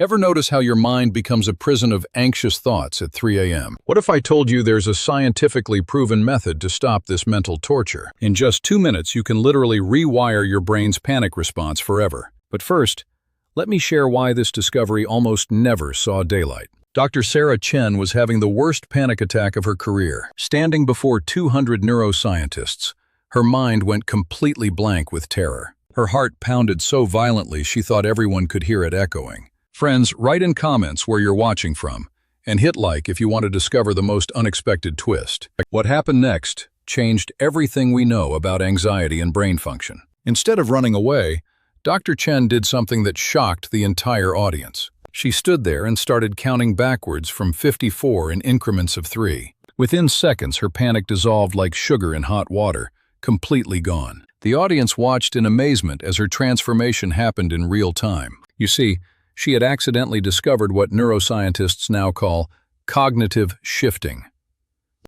Ever notice how your mind becomes a prison of anxious thoughts at 3 a.m.? What if I told you there's a scientifically proven method to stop this mental torture? In just 2 minutes, you can literally rewire your brain's panic response forever. But first, let me share why this discovery almost never saw daylight. Dr. Sarah Chen was having the worst panic attack of her career. Standing before 200 neuroscientists, her mind went completely blank with terror. Her heart pounded so violently she thought everyone could hear it echoing. Friends, write in comments where you're watching from, and hit like if you want to discover the most unexpected twist. What happened next changed everything we know about anxiety and brain function. Instead of running away, Dr. Chen did something that shocked the entire audience. She stood there and started counting backwards from 54 in increments of 3. Within seconds, her panic dissolved like sugar in hot water, completely gone. The audience watched in amazement as her transformation happened in real time. You see, she had accidentally discovered what neuroscientists now call cognitive shifting.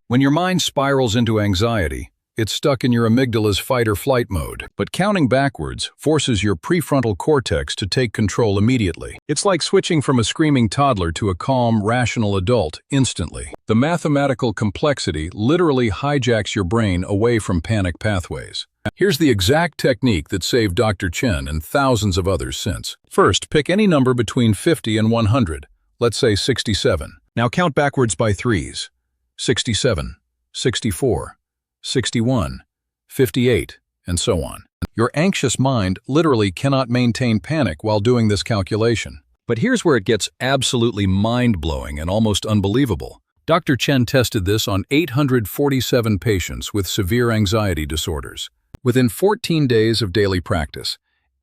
When your mind spirals into anxiety, it's stuck in your amygdala's fight-or-flight mode. But counting backwards forces your prefrontal cortex to take control immediately. It's like switching from a screaming toddler to a calm, rational adult instantly. The mathematical complexity literally hijacks your brain away from panic pathways. Here's the exact technique that saved Dr. Chen and thousands of others since. First, pick any number between 50 and 100, let's say 67. Now count backwards by threes. 67, 64, 61, 58, and so on. Your anxious mind literally cannot maintain panic while doing this calculation. But here's where it gets absolutely mind-blowing and almost unbelievable. Dr. Chen tested this on 847 patients with severe anxiety disorders. Within 14 days of daily practice,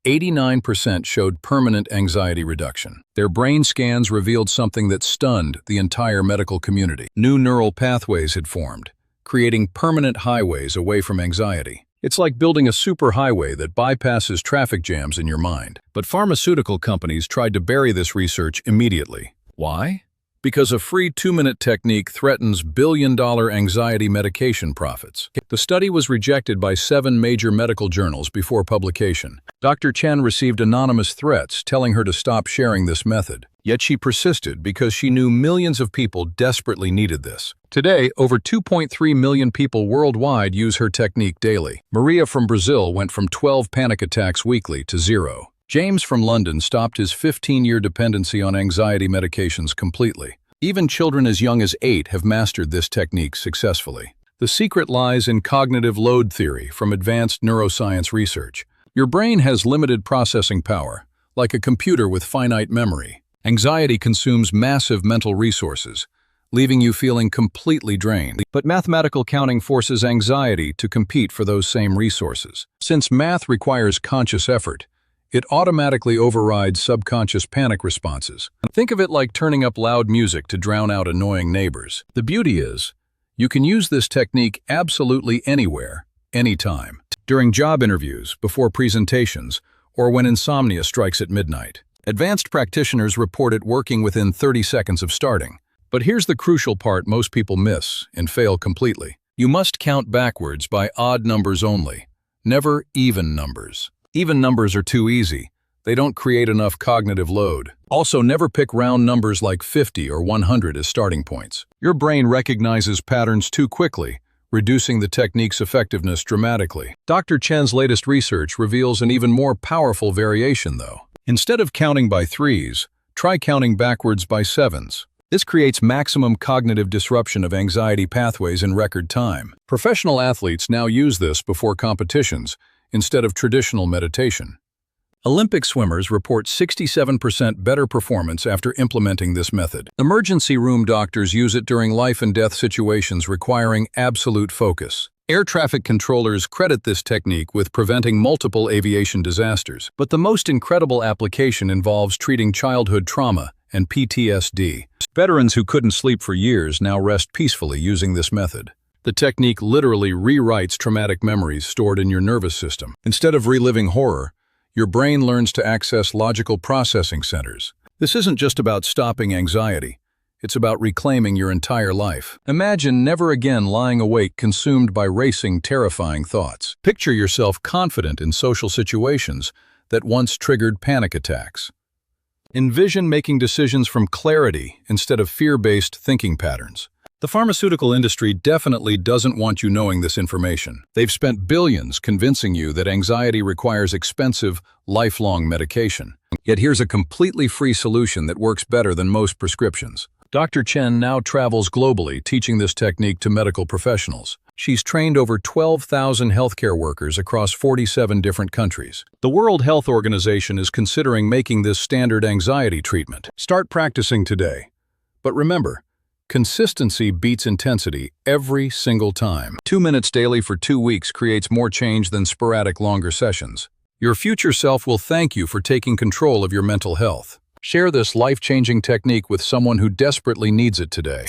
89% showed permanent anxiety reduction. Their brain scans revealed something that stunned the entire medical community. New neural pathways had formed, creating permanent highways away from anxiety. It's like building a superhighway that bypasses traffic jams in your mind. But pharmaceutical companies tried to bury this research immediately. Why? Because a free 2-minute technique threatens billion-dollar anxiety medication profits. The study was rejected by 7 major medical journals before publication. Dr. Chen received anonymous threats telling her to stop sharing this method. Yet she persisted because she knew millions of people desperately needed this. Today, over 2.3 million people worldwide use her technique daily. Maria from Brazil went from 12 panic attacks weekly to 0. James from London stopped his 15-year dependency on anxiety medications completely. Even children as young as 8 have mastered this technique successfully. The secret lies in cognitive load theory from advanced neuroscience research. Your brain has limited processing power, like a computer with finite memory. Anxiety consumes massive mental resources, leaving you feeling completely drained. But mathematical counting forces anxiety to compete for those same resources. Since math requires conscious effort, it automatically overrides subconscious panic responses. Think of it like turning up loud music to drown out annoying neighbors. The beauty is, you can use this technique absolutely anywhere, anytime. During job interviews, before presentations, or when insomnia strikes at midnight. Advanced practitioners report it working within 30 seconds of starting. But here's the crucial part most people miss and fail completely. You must count backwards by odd numbers only, never even numbers. Even numbers are too easy. They don't create enough cognitive load. Also, never pick round numbers like 50 or 100 as starting points. Your brain recognizes patterns too quickly, reducing the technique's effectiveness dramatically. Dr. Chen's latest research reveals an even more powerful variation, though. Instead of counting by threes, try counting backwards by sevens. This creates maximum cognitive disruption of anxiety pathways in record time. Professional athletes now use this before competitions, instead of traditional meditation. Olympic swimmers report 67% better performance after implementing this method. Emergency room doctors use it during life and death situations requiring absolute focus. Air traffic controllers credit this technique with preventing multiple aviation disasters. But the most incredible application involves treating childhood trauma and PTSD. Veterans who couldn't sleep for years now rest peacefully using this method. The technique literally rewrites traumatic memories stored in your nervous system. Instead of reliving horror, your brain learns to access logical processing centers. This isn't just about stopping anxiety. It's about reclaiming your entire life. Imagine never again lying awake consumed by racing, terrifying thoughts. Picture yourself confident in social situations that once triggered panic attacks. Envision making decisions from clarity instead of fear-based thinking patterns. The pharmaceutical industry definitely doesn't want you knowing this information. They've spent billions convincing you that anxiety requires expensive, lifelong medication. Yet here's a completely free solution that works better than most prescriptions. Dr. Chen now travels globally teaching this technique to medical professionals. She's trained over 12,000 healthcare workers across 47 different countries. The World Health Organization is considering making this standard anxiety treatment. Start practicing today. But remember, consistency beats intensity every single time. 2 minutes daily for 2 weeks creates more change than sporadic longer sessions. Your future self will thank you for taking control of your mental health. Share this life-changing technique with someone who desperately needs it today.